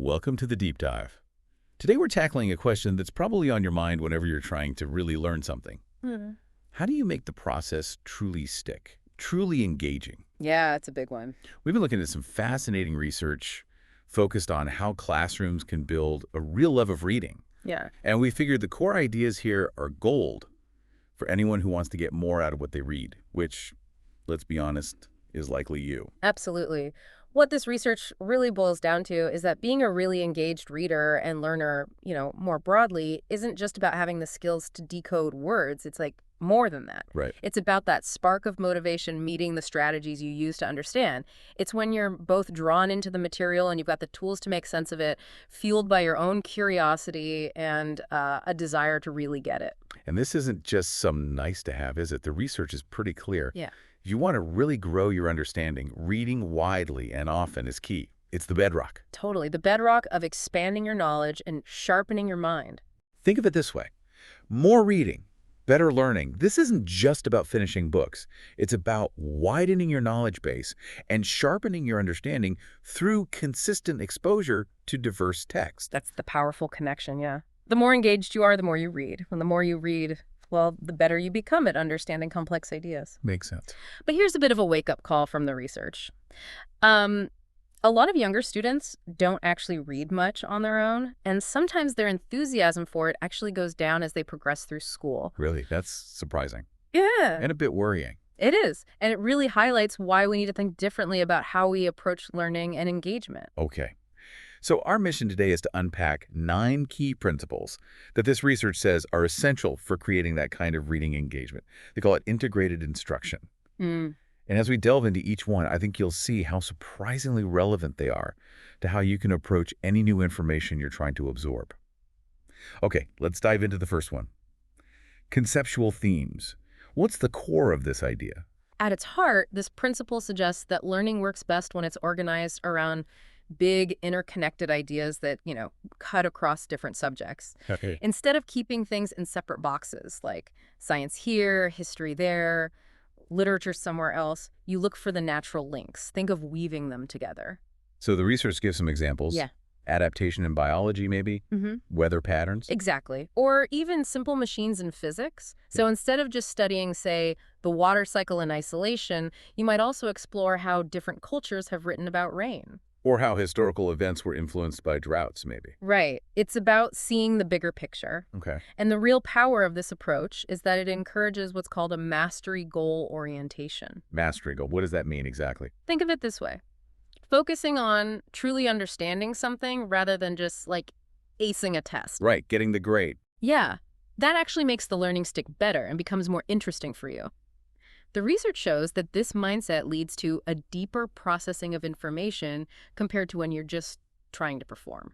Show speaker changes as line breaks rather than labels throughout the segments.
Welcome to the Deep Dive. Today we're tackling a question that's probably on your mind whenever you're trying to really learn something.
Hmm.
How do you make the process truly stick, truly engaging?
Yeah, it's a big one.
We've been looking at some fascinating research focused on how classrooms can build a real love of reading.
Yeah,
And we figured the core ideas here are gold for anyone who wants to get more out of what they read, which, let's be honest, is likely you.
absolutely. What this research really boils down to is that being a really engaged reader and learner, more broadly, isn't just about having the skills to decode words. It's like more than that.
Right.
It's about that spark of motivation meeting the strategies you use to understand. It's when you're both drawn into the material and you've got the tools to make sense of it, fueled by your own curiosity and a desire to really get it.
And this isn't just some nice to have, is it? The research is pretty clear.
Yeah.
If you want to really grow your understanding, reading widely and often is key. It's the bedrock.
Totally. The bedrock of expanding your knowledge and sharpening your mind.
Think of it this way. More reading, better learning. This isn't just about finishing books. It's about widening your knowledge base and sharpening your understanding through consistent exposure to diverse text.
That's the powerful connection, yeah. The more engaged you are, the more you read. And the more you read, well, the better you become at understanding complex ideas.
Makes sense.
But here's a bit of a wake-up call from the research. A lot of younger students don't actually read much on their own, and sometimes their enthusiasm for it actually goes down as they progress through school.
Really, that's surprising
Yeah,
and a bit worrying.
it is. And it really highlights why we need to think differently about how we approach learning and engagement.
Okay. So our mission today is to unpack 9 key principles that this research says are essential for creating that kind of reading engagement. They call it integrated instruction.
Mm.
And as we delve into each one, I think you'll see how surprisingly relevant they are to how you can approach any new information you're trying to absorb. Okay, let's dive into the first one. Conceptual themes. What's the core of this idea?
At its heart, this principle suggests that learning works best when it's organized around big interconnected ideas that, cut across different subjects.
Okay.
Instead of keeping things in separate boxes like science here, history there, literature somewhere else, you look for the natural links. Think of weaving them together.
So the research gives some examples.
Yeah.
Adaptation in biology, maybe?
Mm-hmm.
Weather patterns?
Exactly. Or even simple machines in physics. So instead of just studying, say, the water cycle in isolation, you might also explore how different cultures have written about rain.
Or how historical events were influenced by droughts, maybe.
Right. It's about seeing the bigger picture.
Okay.
And the real power of this approach is that it encourages what's called a mastery goal orientation.
Mastery goal. What does that mean exactly?
Think of it this way. Focusing on truly understanding something rather than just like acing a test.
Right, getting the grade.
Yeah, that actually makes the learning stick better and becomes more interesting for you. The research shows that this mindset leads to a deeper processing of information compared to when you're just trying to perform.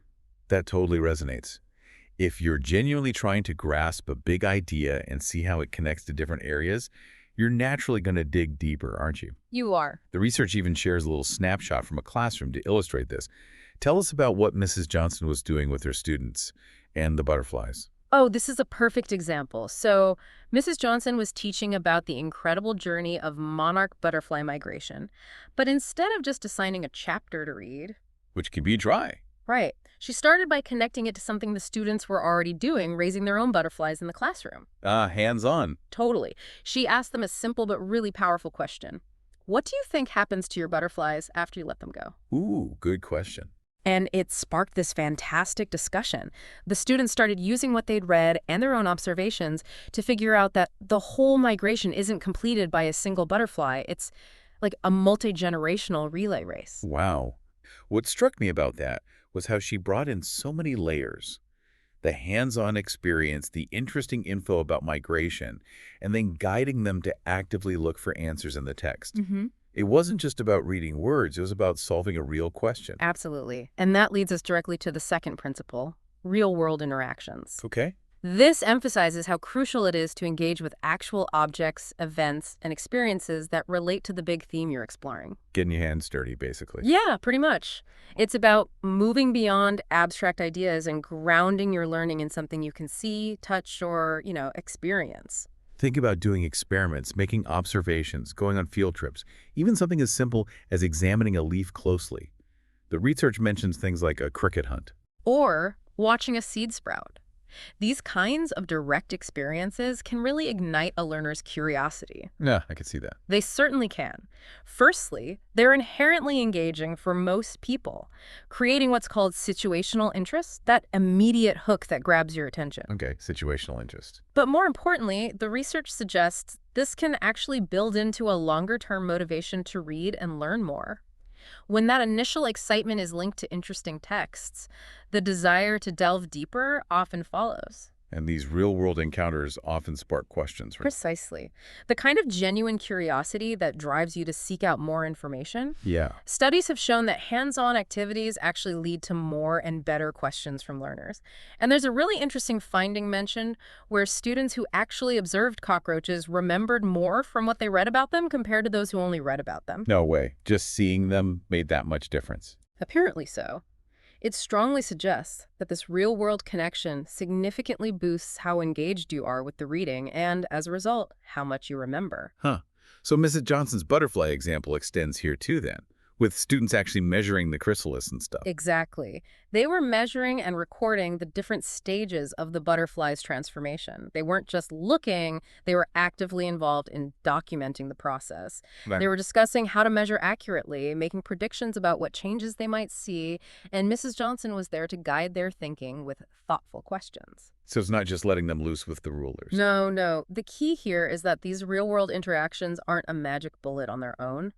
That totally resonates. If you're genuinely trying to grasp a big idea and see how it connects to different areas, you're naturally going to dig deeper, aren't you?
You are.
The research even shares a little snapshot from a classroom to illustrate this. Tell us about what Mrs. Johnson was doing with her students and the butterflies.
Oh, this is a perfect example. So, Mrs. Johnson was teaching about the incredible journey of monarch butterfly migration. But instead of just assigning a chapter to read,
Which can be dry.
right, she started by connecting it to something the students were already doing, raising their own butterflies in the classroom.
Hands-on.
Totally. She asked them a simple but really powerful question. What do you think happens to your butterflies after you let them go?
Ooh, good question.
And it sparked this fantastic discussion. The students started using what they'd read and their own observations to figure out that the whole migration isn't completed by a single butterfly. It's like a multi-generational relay race.
Wow. What struck me about that was how she brought in so many layers. The hands-on experience, the interesting info about migration, and then guiding them to actively look for answers in the text.
Mm-hmm.
It wasn't just about reading words, it was about solving a real question.
Absolutely. And that leads us directly to the second principle, real-world interactions.
Okay?
This emphasizes how crucial it is to engage with actual objects, events, and experiences that relate to the big theme you're exploring.
Getting your hands dirty, basically.
Yeah, pretty much. It's about moving beyond abstract ideas and grounding your learning in something you can see, touch, or, experience.
Think about doing experiments, making observations, going on field trips, even something as simple as examining a leaf closely. The research mentions things like a cricket hunt.
Or watching a seed sprout. These kinds of direct experiences can really ignite a learner's curiosity.
Yeah, I could see that.
They certainly can. Firstly, they're inherently engaging for most people, creating what's called situational interest, that immediate hook that grabs your attention.
Okay, situational interest.
But more importantly, the research suggests this can actually build into a longer-term motivation to read and learn more. When that initial excitement is linked to interesting texts, the desire to delve deeper often follows.
And these real-world encounters often spark questions, right?
Precisely. The kind of genuine curiosity that drives you to seek out more information.
Yeah.
Studies have shown that hands-on activities actually lead to more and better questions from learners. And there's a really interesting finding mentioned where students who actually observed cockroaches remembered more from what they read about them compared to those who only read about them.
No way. Just seeing them made that much difference.
Apparently so. It strongly suggests that this real-world connection significantly boosts how engaged you are with the reading and, as a result, how much you remember.
Huh. So Mrs. Johnson's butterfly example extends here too then, with students actually measuring the chrysalis and stuff.
Exactly. They were measuring and recording the different stages of the butterfly's transformation. They weren't just looking, they were actively involved in documenting the process.
Right.
They were discussing how to measure accurately, making predictions about what changes they might see, and Mrs. Johnson was there to guide their thinking with thoughtful questions.
So it's not just letting them loose with the rulers.
No. The key here is that these real-world interactions aren't a magic bullet on their own.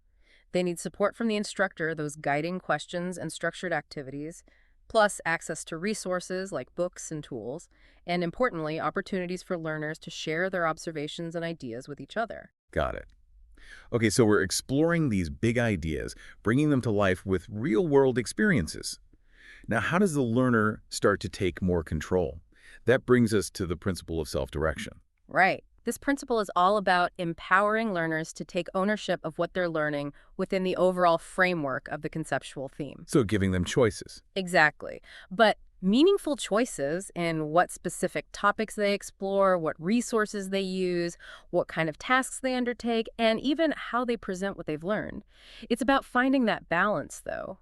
They need support from the instructor, those guiding questions and structured activities, plus access to resources like books and tools, and importantly, opportunities for learners to share their observations and ideas with each other.
Got it. Okay, so we're exploring these big ideas, bringing them to life with real-world experiences. Now, how does the learner start to take more control? That brings us to the principle of self-direction.
Right. This principle is all about empowering learners to take ownership of what they're learning within the overall framework of the conceptual theme.
So giving them choices.
Exactly. But meaningful choices in what specific topics they explore, what resources they use, what kind of tasks they undertake, and even how they present what they've learned. It's about finding that balance, though.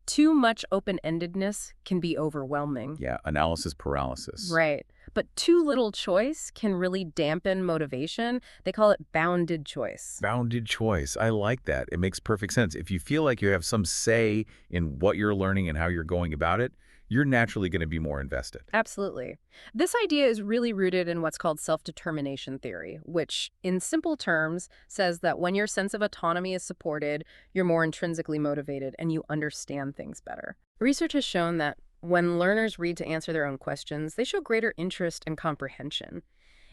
Too much open-endedness can be overwhelming.
Yeah, analysis paralysis.
Right. But too little choice can really dampen motivation. They call it bounded choice.
Bounded choice. I like that. It makes perfect sense. If you feel like you have some say in what you're learning and how you're going about it, you're naturally going to be more invested.
Absolutely. This idea is really rooted in what's called self-determination theory, which, in simple terms, says that when your sense of autonomy is supported, you're more intrinsically motivated and you understand things better. Research has shown that when learners read to answer their own questions, they show greater interest and comprehension.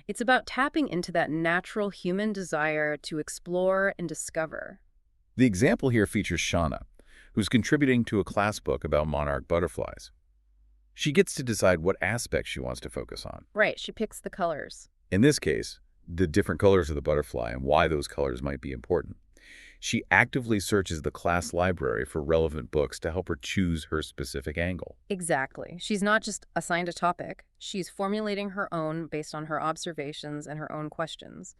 It's about tapping into that natural human desire to explore and discover.
The example here features Shauna, who's contributing to a class book about monarch butterflies. She gets to decide what aspects she wants to focus on.
Right, she picks the colors.
In this case, the different colors of the butterfly and why those colors might be important. She actively searches the class library for relevant books to help her choose her specific angle.
Exactly. She's not just assigned a topic. She's formulating her own based on her observations and her own questions.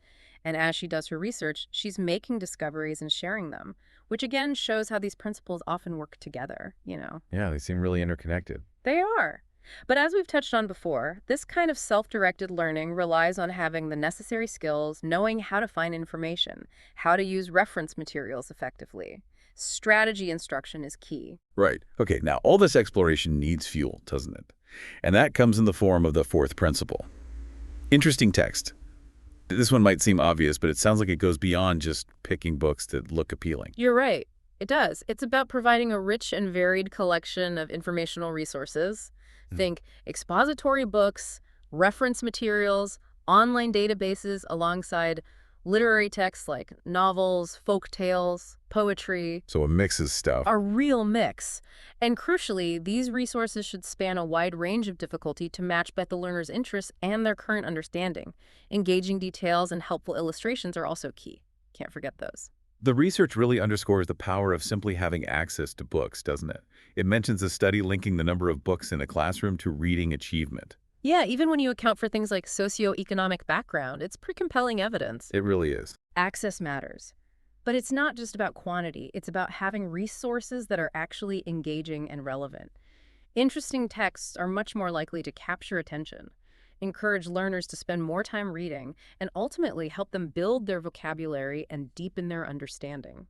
And as she does her research, she's making discoveries and sharing them, which again shows how these principles often work together,
Yeah, they seem really interconnected.
They are. But as we've touched on before, this kind of self-directed learning relies on having the necessary skills, knowing how to find information, how to use reference materials effectively. Strategy instruction is key.
Right. Okay, now all this exploration needs fuel, doesn't it? And that comes in the form of the fourth principle. Interesting text. This one might seem obvious, but it sounds like it goes beyond just picking books that look appealing.
You're right. It does. It's about providing a rich and varied collection of informational resources. Think expository books, reference materials, online databases alongside literary texts like novels, folk tales, poetry.
So a mix of stuff.
A real mix. And crucially, these resources should span a wide range of difficulty to match both the learner's interests and their current understanding. Engaging details and helpful illustrations are also key. Can't forget those.
The research really underscores the power of simply having access to books, doesn't it? It mentions a study linking the number of books in a classroom to reading achievement.
Yeah, even when you account for things like socioeconomic background, it's pretty compelling evidence.
It really is.
Access matters. But it's not just about quantity, it's about having resources that are actually engaging and relevant. Interesting texts are much more likely to capture attention, encourage learners to spend more time reading, and ultimately help them build their vocabulary and deepen their understanding.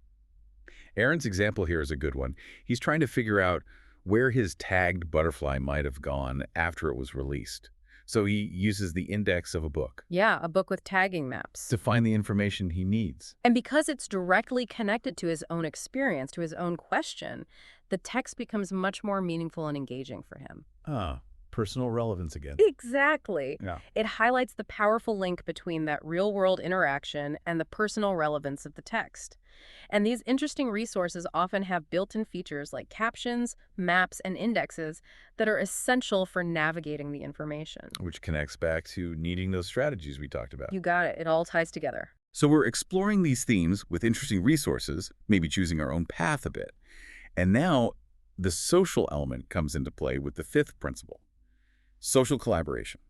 Aaron's example here is a good one. He's trying to figure out where his tagged butterfly might have gone after it was released. So he uses the index of a book
Yeah, a book with tagging maps.
to find the information he needs.
And because it's directly connected to his own experience, to his own question, the text becomes much more meaningful and engaging for him.
Ah, personal relevance again.
Exactly.
Yeah.
It highlights the powerful link between that real-world interaction and the personal relevance of the text. And these interesting resources often have built-in features like captions, maps, and indexes that are essential for navigating the information.
Which connects back to needing those strategies we talked about.
You got it. It all ties together.
So we're exploring these themes with interesting resources, maybe choosing our own path a bit. And now the social element comes into play with the fifth principle, social collaboration.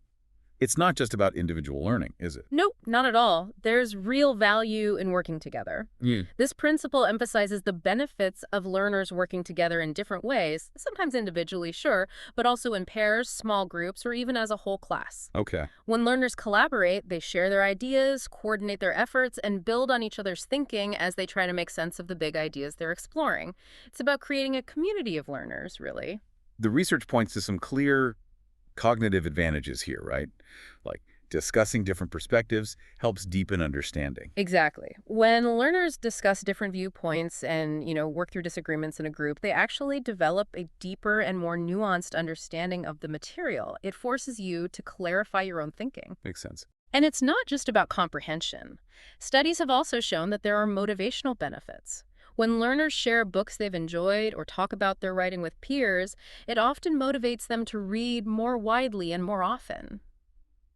It's not just about individual learning, is it?
Nope, not at all. There's real value in working together.
Yeah.
This principle emphasizes the benefits of learners working together in different ways, sometimes individually, sure, but also in pairs, small groups, or even as a whole class.
Okay.
When learners collaborate, they share their ideas, coordinate their efforts, and build on each other's thinking as they try to make sense of the big ideas they're exploring. It's about creating a community of learners, really.
The research points to some clear cognitive advantages here, right? Like discussing different perspectives helps deepen understanding.
Exactly. When learners discuss different viewpoints and, work through disagreements in a group, they actually develop a deeper and more nuanced understanding of the material. It forces you to clarify your own thinking.
Makes sense.
And it's not just about comprehension. Studies have also shown that there are motivational benefits. When learners share books they've enjoyed or talk about their writing with peers, it often motivates them to read more widely and more often.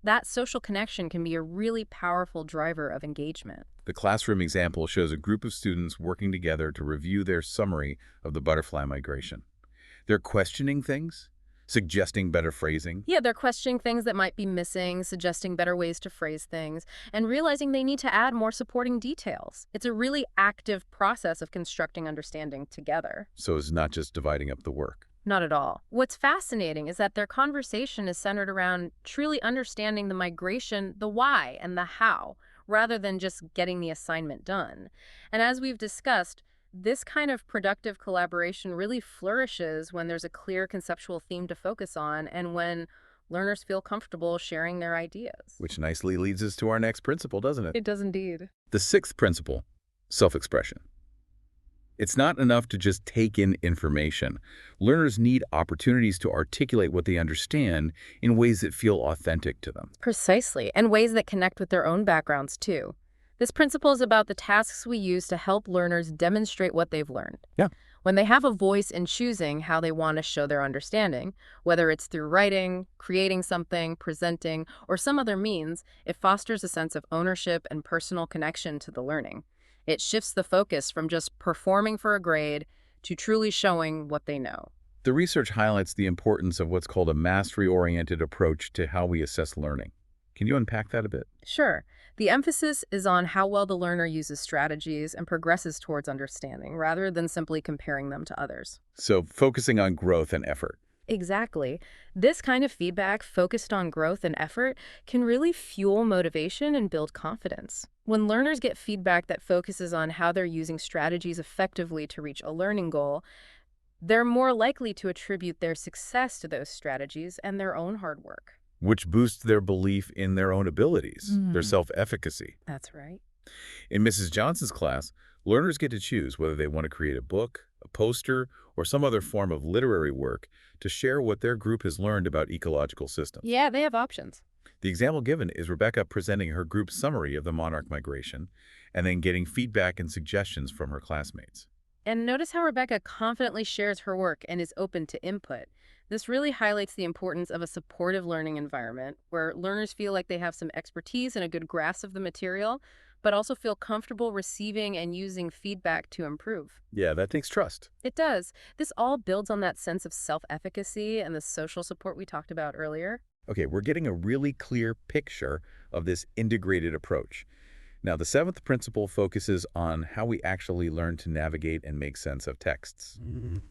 That social connection can be a really powerful driver of engagement.
The classroom example shows a group of students working together to review their summary of the butterfly migration. They're questioning things, suggesting better phrasing.
Yeah, they're questioning things that might be missing, suggesting better ways to phrase things, and realizing they need to add more supporting details. It's a really active process of constructing understanding together.
So it's not just dividing up the work.
Not at all. What's fascinating is that their conversation is centered around truly understanding the migration, the why, and the how, rather than just getting the assignment done. And as we've discussed, this kind of productive collaboration really flourishes when there's a clear conceptual theme to focus on and when learners feel comfortable sharing their ideas.
Which nicely leads us to our next principle, doesn't it?
It does indeed.
The sixth principle, self-expression. It's not enough to just take in information. Learners need opportunities to articulate what they understand in ways that feel authentic to them.
Precisely, and ways that connect with their own backgrounds too. This principle is about the tasks we use to help learners demonstrate what they've learned.
Yeah.
When they have a voice in choosing how they want to show their understanding, whether it's through writing, creating something, presenting, or some other means, it fosters a sense of ownership and personal connection to the learning. It shifts the focus from just performing for a grade to truly showing what they know.
The research highlights the importance of what's called a mastery-oriented approach to how we assess learning. Can you unpack that a bit?
Sure. The emphasis is on how well the learner uses strategies and progresses towards understanding, rather than simply comparing them to others.
So focusing on growth and effort.
Exactly. This kind of feedback focused on growth and effort can really fuel motivation and build confidence. When learners get feedback that focuses on how they're using strategies effectively to reach a learning goal, they're more likely to attribute their success to those strategies and their own hard work.
Which boosts their belief in their own abilities, their self-efficacy.
That's right.
In Mrs. Johnson's class, learners get to choose whether they want to create a book, a poster, or some other form of literary work to share what their group has learned about ecological systems.
Yeah, they have options.
The example given is Rebecca presenting her group's summary of the monarch migration and then getting feedback and suggestions from her classmates.
And notice how Rebecca confidently shares her work and is open to input. This really highlights the importance of a supportive learning environment where learners feel like they have some expertise and a good grasp of the material, but also feel comfortable receiving and using feedback to improve.
Yeah, that takes trust.
It does. This all builds on that sense of self-efficacy and the social support we talked about earlier.
Okay, we're getting a really clear picture of this integrated approach. Now, the seventh principle focuses on how we actually learn to navigate and make sense of texts,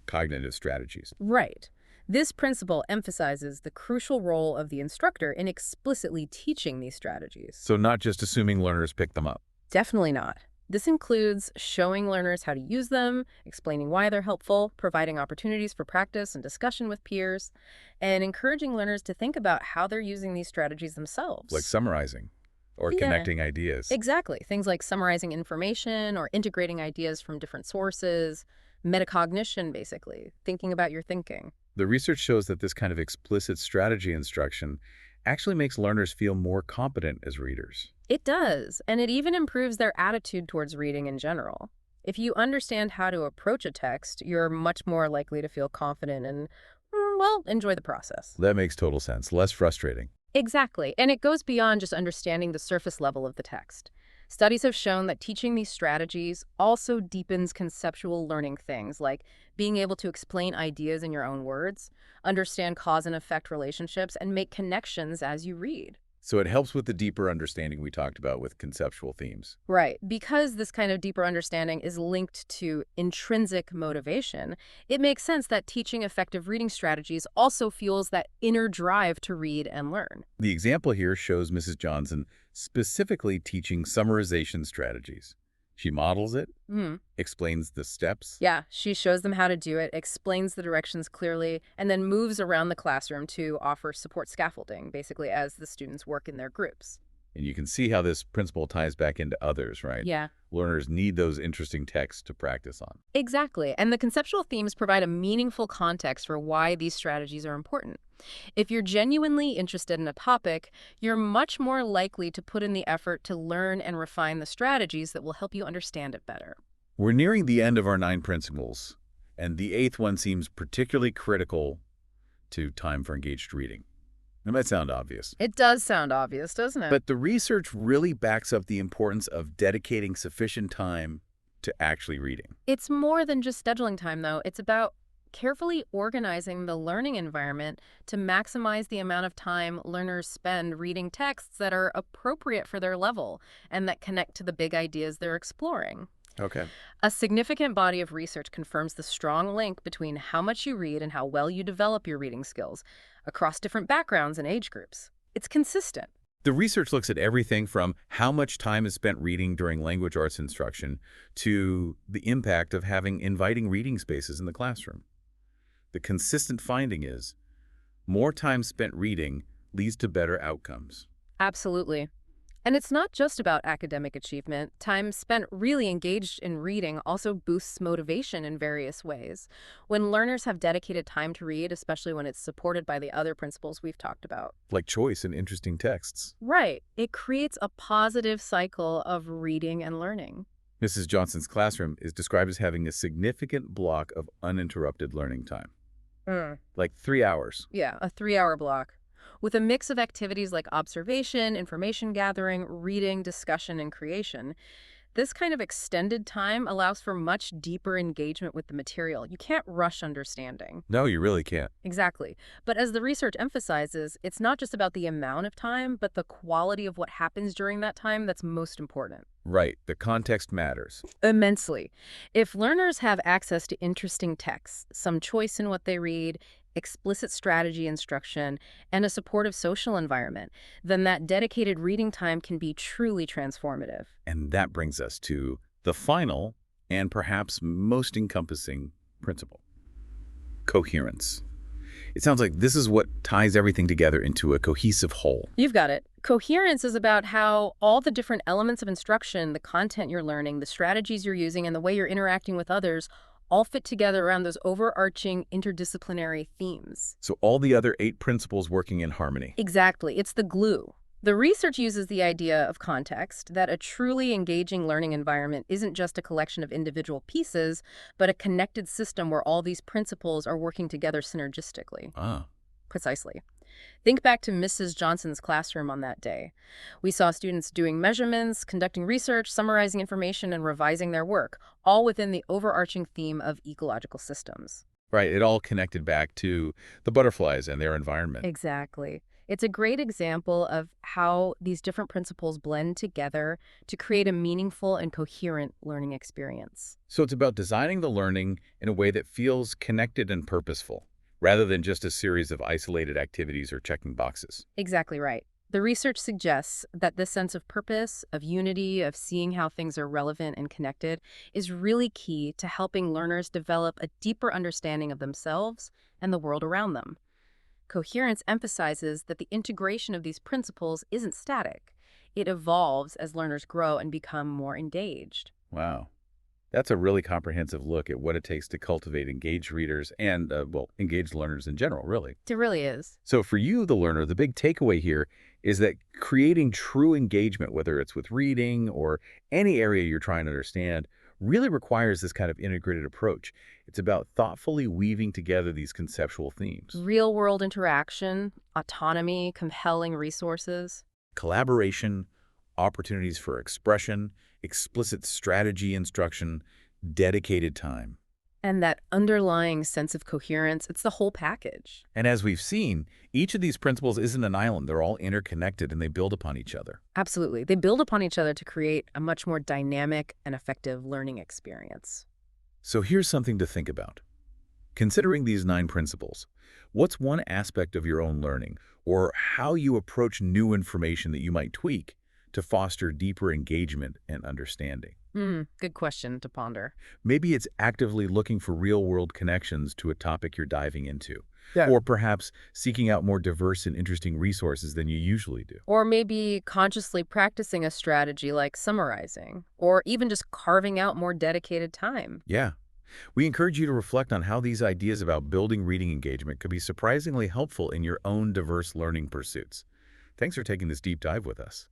cognitive strategies.
Right. This principle emphasizes the crucial role of the instructor in explicitly teaching these strategies.
So not just assuming learners pick them up.
Definitely not. This includes showing learners how to use them, explaining why they're helpful, providing opportunities for practice and discussion with peers, and encouraging learners to think about how they're using these strategies themselves.
Like summarizing or
Yeah.
connecting ideas.
Exactly. Things like summarizing information or integrating ideas from different sources, metacognition, basically, thinking about your thinking.
The research shows that this kind of explicit strategy instruction actually makes learners feel more competent as readers.
It does, and it even improves their attitude towards reading in general. If you understand how to approach a text, you're much more likely to feel confident and, well, enjoy the process.
That makes total sense. Less frustrating.
Exactly, and it goes beyond just understanding the surface level of the text. Studies have shown that teaching these strategies also deepens conceptual learning, things like being able to explain ideas in your own words, understand cause and effect relationships, and make connections as you read.
So it helps with the deeper understanding we talked about with conceptual themes.
Right. Because this kind of deeper understanding is linked to intrinsic motivation, it makes sense that teaching effective reading strategies also fuels that inner drive to read and learn.
The example here shows Mrs. Johnson specifically teaching summarization strategies. She models it,
Hmm.
explains the steps,
Yeah, she shows them how to do it, explains the directions clearly, and then moves around the classroom to offer support scaffolding, basically, as the students work in their groups.
and you can see how this principle ties back into others, right?
Yeah.
Learners need those interesting texts to practice on.
Exactly. And the conceptual themes provide a meaningful context for why these strategies are important. If you're genuinely interested in a topic, you're much more likely to put in the effort to learn and refine the strategies that will help you understand it better.
We're nearing the end of our 9 principles, and the 8th one seems particularly critical to time for engaged reading. It might sound obvious,
It does sound obvious, doesn't it?
but the research really backs up the importance of dedicating sufficient time to actually reading.
It's more than just scheduling time, though. It's about carefully organizing the learning environment to maximize the amount of time learners spend reading texts that are appropriate for their level and that connect to the big ideas they're exploring.
Okay.
A significant body of research confirms the strong link between how much you read and how well you develop your reading skills across different backgrounds and age groups. It's consistent.
The research looks at everything from how much time is spent reading during language arts instruction to the impact of having inviting reading spaces in the classroom. The consistent finding is more time spent reading leads to better outcomes.
Absolutely. And it's not just about academic achievement. Time spent really engaged in reading also boosts motivation in various ways. When learners have dedicated time to read, especially when it's supported by the other principles we've talked about.
Like choice in interesting texts.
Right. It creates a positive cycle of reading and learning.
Mrs. Johnson's classroom is described as having a significant block of uninterrupted learning time. Like 3 hours.
Yeah, a 3-hour block. With a mix of activities like observation, information gathering, reading, discussion, and creation, this kind of extended time allows for much deeper engagement with the material. You can't rush understanding.
No, you really can't.
Exactly. But as the research emphasizes, it's not just about the amount of time, but the quality of what happens during that time that's most important.
Right. The context matters.
Immensely. If learners have access to interesting texts, some choice in what they read, explicit strategy instruction, and a supportive social environment, then that dedicated reading time can be truly transformative.
And that brings us to the final and perhaps most encompassing principle: coherence. It sounds like this is what ties everything together into a cohesive whole.
You've got it. Coherence is about how all the different elements of instruction, the content you're learning, the strategies you're using, and the way you're interacting with others all fit together around those overarching interdisciplinary themes.
So all the other 8 principles working in harmony.
Exactly. It's the glue. The research uses the idea of context, that a truly engaging learning environment isn't just a collection of individual pieces, but a connected system where all these principles are working together synergistically.
Ah,
Precisely. Think back to Mrs. Johnson's classroom on that day. We saw students doing measurements, conducting research, summarizing information, and revising their work, all within the overarching theme of ecological systems.
right. It all connected back to the butterflies and their environment.
Exactly. It's a great example of how these different principles blend together to create a meaningful and coherent learning experience.
So it's about designing the learning in a way that feels connected and purposeful, rather than just a series of isolated activities or checking boxes.
Exactly right. The research suggests that this sense of purpose, of unity, of seeing how things are relevant and connected is really key to helping learners develop a deeper understanding of themselves and the world around them. Coherence emphasizes that the integration of these principles isn't static. It evolves as learners grow and become more engaged.
Wow. That's a really comprehensive look at what it takes to cultivate engaged readers and, well, engaged learners in general, really.
It really is.
So for you, the learner, the big takeaway here is that creating true engagement, whether it's with reading or any area you're trying to understand, really requires this kind of integrated approach. It's about thoughtfully weaving together these conceptual themes.
Real world interaction, autonomy, compelling resources.
Collaboration, opportunities for expression, explicit strategy instruction, dedicated time.
And that underlying sense of coherence, it's the whole package.
And as we've seen, each of these principles isn't an island. They're all interconnected and they build upon each other.
Absolutely. They build upon each other to create a much more dynamic and effective learning experience.
So here's something to think about. Considering these 9 principles, what's one aspect of your own learning or how you approach new information that you might tweak to foster deeper engagement and understanding?
Good question to ponder.
Maybe it's actively looking for real-world connections to a topic you're diving into,
Yeah.
or perhaps seeking out more diverse and interesting resources than you usually do.
Or maybe consciously practicing a strategy like summarizing, or even just carving out more dedicated time.
Yeah. We encourage you to reflect on how these ideas about building reading engagement could be surprisingly helpful in your own diverse learning pursuits. Thanks for taking this deep dive with us.